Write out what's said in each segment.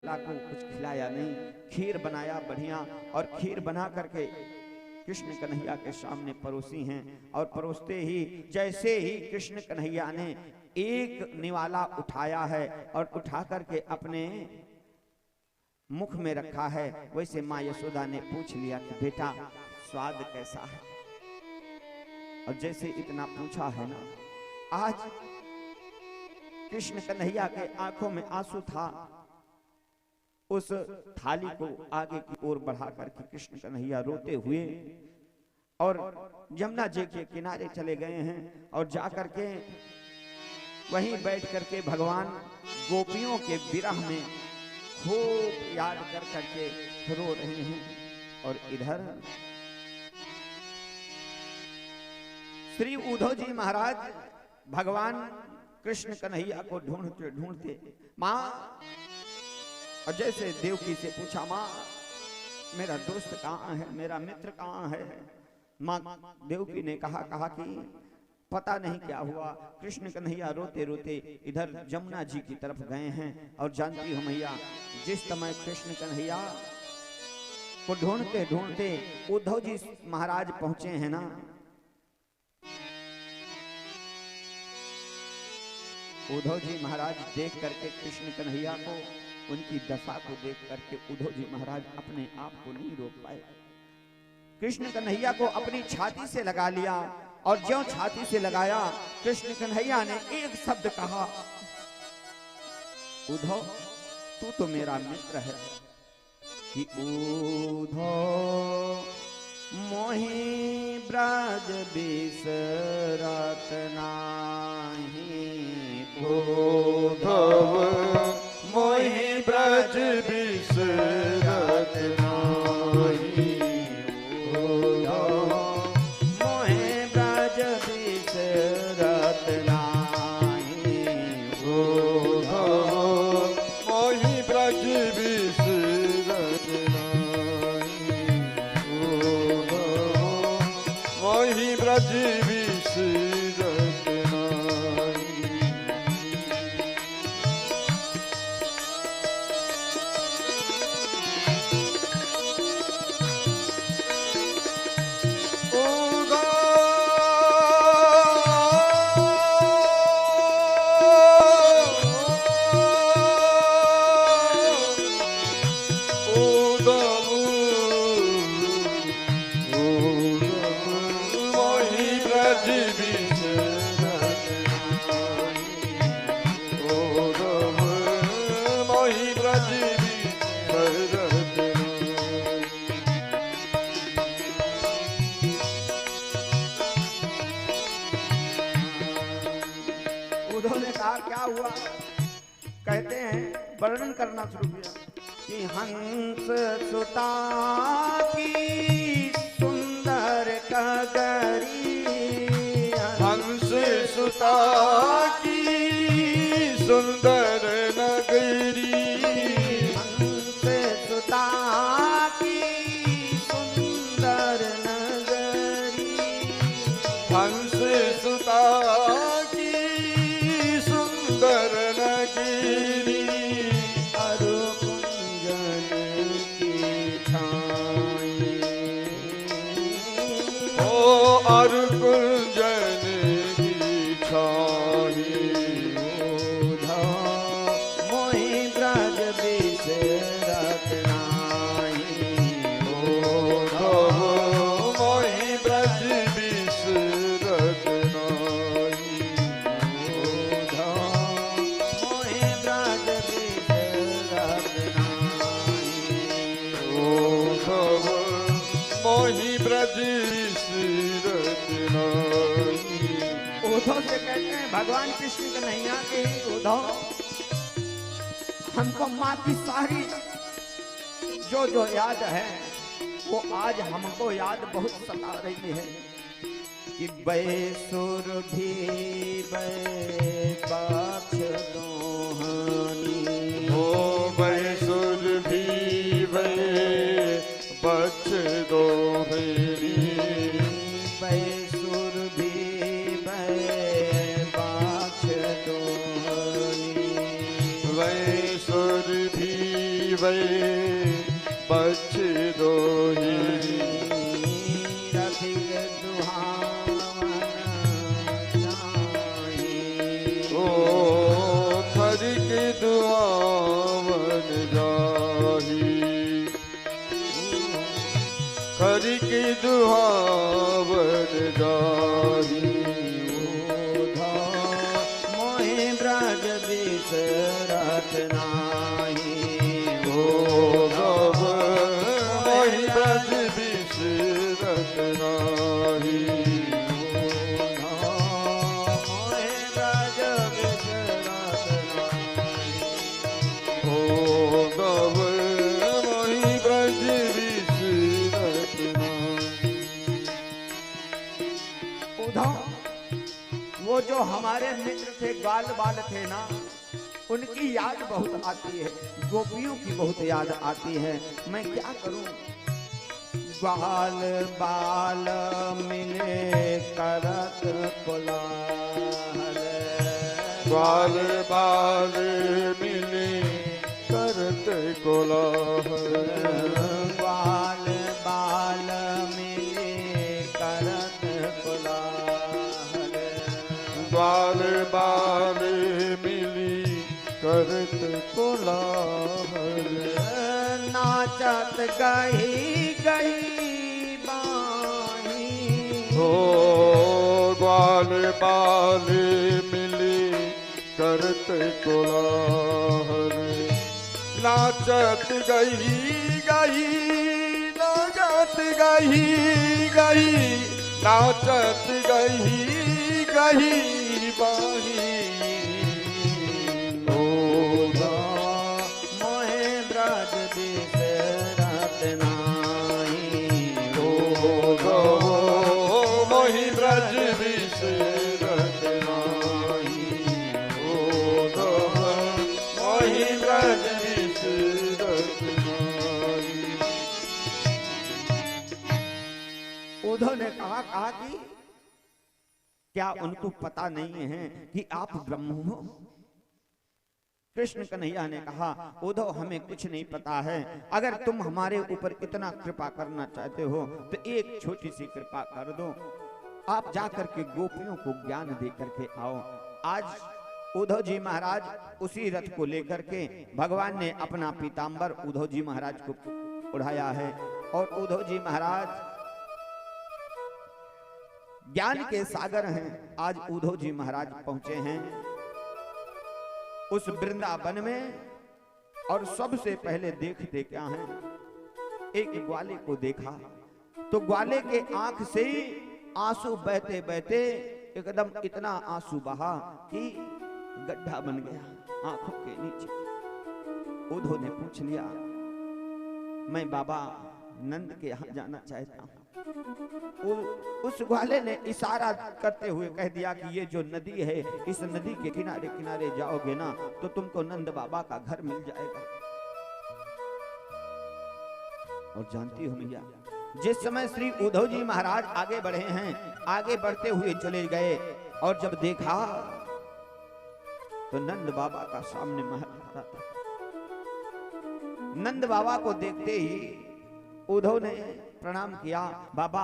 को कुछ खिलाया नहीं, खीर बनाया बढ़िया, और खीर बना करके कृष्ण कन्हैया के सामने परोसी हैं। और परोसते ही जैसे ही कृष्ण कन्हैया ने एक निवाला उठाया है और उठा करके अपने मुख में रखा है, वैसे माँ यशोदा ने पूछ लिया कि बेटा स्वाद कैसा है। और जैसे इतना पूछा है ना, आज कृष्ण कन्हैया के आंखों में आंसू था। उस थाली को आगे की ओर बढ़ा करके कृष्ण कन्हैया रोते हुए और यमुना जी के किनारे चले गए हैं और जाकर के वहीं बैठ करके भगवान गोपियों के विरह में खूब याद कर करके रो रहे हैं। और इधर श्री उद्धव जी महाराज भगवान कृष्ण कन्हैया को ढूंढते ढूंढते माँ, और जैसे देवकी से पूछा माँ मेरा दोस्त कहाँ है, मेरा मित्र कहाँ है। माँ देवकी ने कहा कि पता नहीं क्या हुआ। कृष्ण कन्हैया रोते रोते इधर यमुना जी की तरफ गए हैं। और जानती हो मैया, जिस समय कृष्ण कन्हैया को ढूंढते ढूंढते उद्धव जी महाराज पहुंचे हैं ना, उद्धव जी महाराज देख करके कृष्ण कन्हैया को, उनकी दशा को देख करके उद्धव जी महाराज अपने आप को नहीं रोक पाए। कृष्ण कन्हैया को अपनी छाती से लगा लिया और ज्यों छाती से लगाया, कृष्ण कन्हैया ने एक शब्द कहा, उद्धव तू तो मेरा मित्र है। कि उद्धव मोहि ब्रज बिसरत नाही, उद्धव मोहि ब्रज बिसरत नाही, उद्धव मोहि ब्रज बिसरत नाही, उद्धव मोहि ब्रज बिसरत नाही, उद्धव मोहि ब्रज बिसरत नाही। क्या हुआ? कहते हैं, वर्णन करना शुरू किया कि हंस सुता की सुंदर कगरी, हंस सुता की सुंदर नगरी, हंस सुता की सुंदर नगरी, हंस सुता की सुंदर नगरी, अरु कुंजन की छाई, ओ अरु कुंजन की छाई, मोहि ब्रज बिसरत नाही, उद्धव मोहि ब्रज बिसरत नाही, मोहि ब्रज बिसरत नाही, उद्धव मोहि ब्रज बिसरत नाही। उद्धव से कहते हैं भगवान कृष्ण कन्हैया के उद्धव, हमको माँ की सारी जो याद है वो आज हमको याद बहुत सता रही है। कि बैसुर भी बैपाक्ष दोहानी, ओ बैसुर भी वे बच दोहरी, बैसुर भी बैपाक्ष दोहानी, बैसुर भी वै बच दोही रसिक दुहावन जाहि। ओ खरिक दुआवन जाही खरिक दुहावन जाही मोहि ब्रज बिसरत नाही। गव मोहि ब्रज बिसरत नाही मोहि ब्रज बिसरत नाही। हो गव मोहि ब्रज बिसरत नाही। उद्धव, वो जो हमारे मित्र थे, ग्वाल बाल थे ना, उनकी याद बहुत आती है, गोपियों की बहुत याद आती है। मैं क्या करूं? ग्वाल बाल मिले करत कोलाहल। ग्वाल बाल मिले करत कोलाहल ग्वाल बाल मिले करत कोलाहल। ग्वाल बाल मिली करत कोलाहल नाचत गही गही बाही। हो ग्वाल बाल मिली करत कोलाहल नाचत गई गई नाचत गई गई नाचत गई गई बाही मोहे ब्रज बिसरत नाही। मोहि ब्रज बिसरत नाही मोहि ब्रज बिसरत नाही। उद्धव ने कहा कि क्या उनको पता नहीं है कि आप ब्रह्म हो? कृष्ण कन्हैया ने कहा, उद्धव हमें कुछ नहीं पता है। अगर तुम हमारे ऊपर इतना कृपा करना चाहते हो तो एक छोटी सी कृपा कर दो। आप जाकर के गोपियों को ज्ञान दे करके आओ। आज उद्धव जी महाराज उसी रथ को लेकर के भगवान ने अपना पीतांबर उद्धव जी महाराज को उड़ाया है और उद्धव जी महाराज ज्ञान के सागर हैं। आज उद्धव जी महाराज पहुंचे हैं उस वृंदावन में और सबसे पहले देखते क्या है, एक ग्वाले को देखा तो ग्वाले के आंख से आंसू बहते बहते एकदम इतना आंसू बहा कि गड्ढा बन गया आंखों के नीचे। उद्धव ने पूछ लिया, मैं बाबा नंद के यहाँ जाना चाहता हूँ। उस ग्वाले ने इशारा करते हुए कह दिया कि ये जो नदी है, इस नदी के किनारे किनारे जाओगे ना तो तुमको नंद बाबा का घर मिल जाएगा। और जानती हो मैया, जिस समय श्री उद्धव जी महाराज आगे बढ़े हैं, आगे बढ़ते हुए चले गए और जब देखा तो नंद बाबा का सामने महल खड़ा था। नंद बाबा को देखते ही उद्धव ने प्रणाम किया, बाबा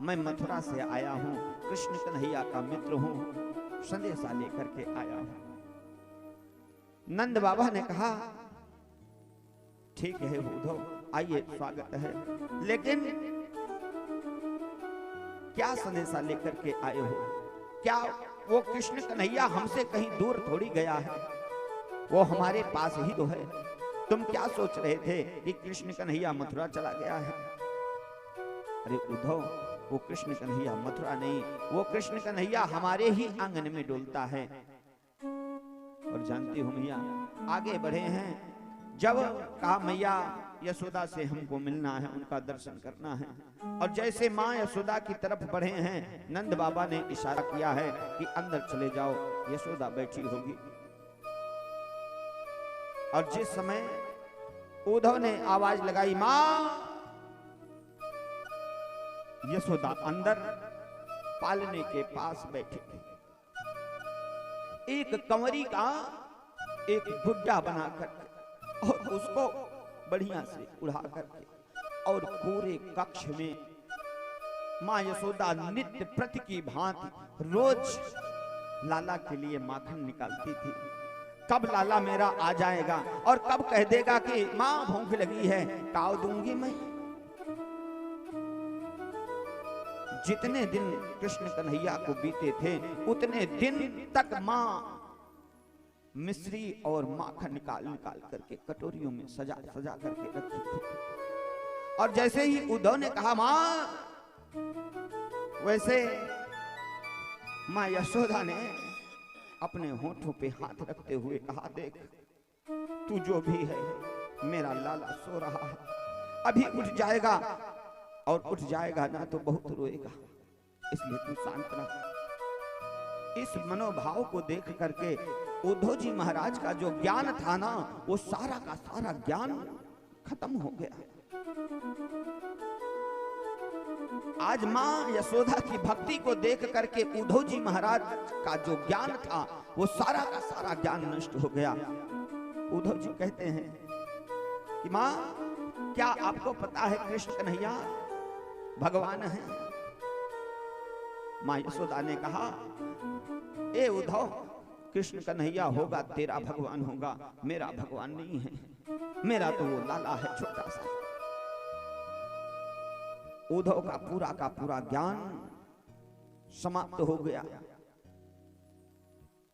मैं मथुरा से आया हूं, कृष्ण कन्हैया का मित्र हूं, संदेशा लेकर के आया हूं। नंद बाबा ने कहा, ठीक है उद्धव, आइए स्वागत है, लेकिन क्या संदेशा लेकर के आए हो? क्या वो कृष्ण कन्हैया हमसे कहीं दूर थोड़ी गया है? वो हमारे पास ही तो है। तुम क्या सोच रहे थे कि कृष्ण कन्हैया मथुरा चला गया है? अरे उद्धव, वो कृष्ण कन्हैया मथुरा नहीं, वो कृष्ण कन्हैया हमारे ही आंगन में डोलता है। और जानती हो मैया, आगे बढ़े हैं, जब कहा मैया यशोदा से हमको मिलना है, उनका दर्शन करना है, और जैसे माँ यशोदा की तरफ बढ़े हैं, नंद बाबा ने इशारा किया है कि अंदर चले जाओ, यशोदा बैठी होगी। और जिस समय उद्धव ने आवाज लगाई, माँ, यशोदा अंदर पालने के पास बैठी थी। एक कंवरी का एक गुड्डा बनाकर और उसको बढ़िया से उड़ा करके, और पूरे कक्ष में माँ यशोदा नित्य प्रति की भांति रोज लाला के लिए माखन निकालती थी। कब लाला मेरा आ जाएगा और कब कह देगा कि माँ भूख लगी है, काव दूंगी मैं। जितने दिन कृष्ण कन्हैया को बीते थे उतने दिन तक माँ मिश्री और माखन निकाल निकाल करके कटोरियों में सजा सजा करके रखी थी। और जैसे ही उद्धव ने कहा माँ, वैसे माँ यशोदा ने अपने होठों पे हाथ रखते हुए कहा, देख तू जो भी है, मेरा लाला सो रहा है, अभी उठ जाएगा, और उठ जाएगा ना तो बहुत रोएगा, इसलिए तू शांत रह। इस मनोभाव को देख करके उद्धव जी महाराज का जो ज्ञान था ना, वो सारा का सारा ज्ञान खत्म हो गया। आज मां यशोदा की भक्ति को देख करके उद्धव जी महाराज का जो ज्ञान था वो सारा का सारा ज्ञान नष्ट हो गया। उद्धव जी कहते हैं कि मां, क्या आपको पता है कृष्ण कन्हैया भगवान है? मां यशोदा ने कहा, ए उद्धव, कृष्ण कन्हैया होगा तेरा भगवान होगा, मेरा भगवान नहीं है, मेरा तो वो लाला है छोटा सा। उद्धव का पूरा ज्ञान समाप्त हो गया।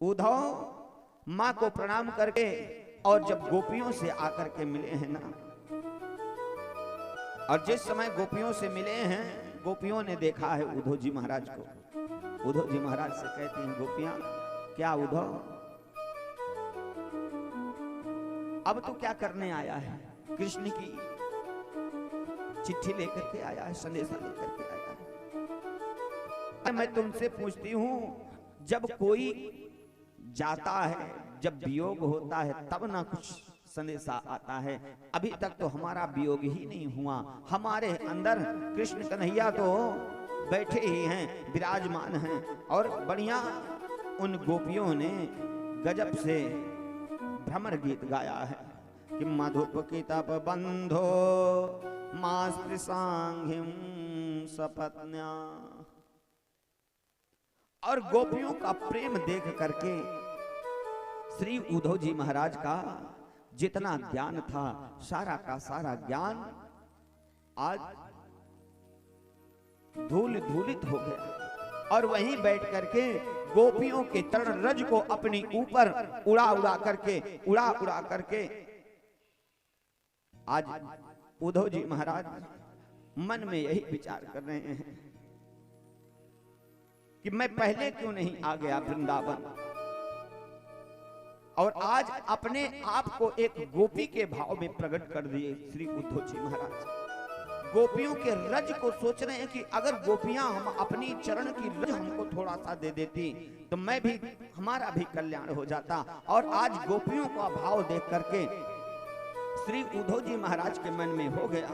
उद्धव मां को प्रणाम करके, और जब गोपियों से आकर के मिले हैं ना, और जिस समय गोपियों से मिले हैं, गोपियों ने देखा है उद्धव जी महाराज को। उद्धव जी महाराज से कहते हैं, गोपियां, क्या उद्धव अब तो क्या करने आया है? कृष्ण की चिट्ठी लेकर के आया है, संदेशा लेकर के आया है। मैं तुमसे पूछती हूं, जब कोई जाता है, जब वियोग होता है, तब ना कुछ संदेशा आता है। अभी तक तो हमारा वियोग ही नहीं हुआ। हमारे अंदर कृष्ण कन्हैया तो बैठे ही हैं, विराजमान हैं, और बढ़िया उन गोपियों ने गजब से भ्रमर गीत गाया है कि मधुप की तप बंधो मास्पृशांघ्रिम सपत्न्या। और गोपियों का प्रेम देख करके श्री उद्धव जी महाराज का जितना ज्ञान था, सारा का सारा ज्ञान आज धूल धूलित हो गया। और वहीं बैठ करके गोपियों के तरण रज को अपनी ऊपर उड़ा उड़ा करके आज उद्धव जी महाराज मन में यही विचार कर रहे हैं कि मैं पहले क्यों नहीं आ गया वृंदावन, और आज अपने आप को एक गोपी के भाव में प्रकट कर दिए श्री उद्धव जी महाराज। गोपियों के रज को सोच रहे हैं कि अगर गोपियां हम अपनी चरण की रज हमको थोड़ा सा दे देती तो मैं भी, हमारा भी कल्याण हो जाता। और आज गोपियों का भाव देख करके श्री उद्धव जी महाराज के मन में हो गया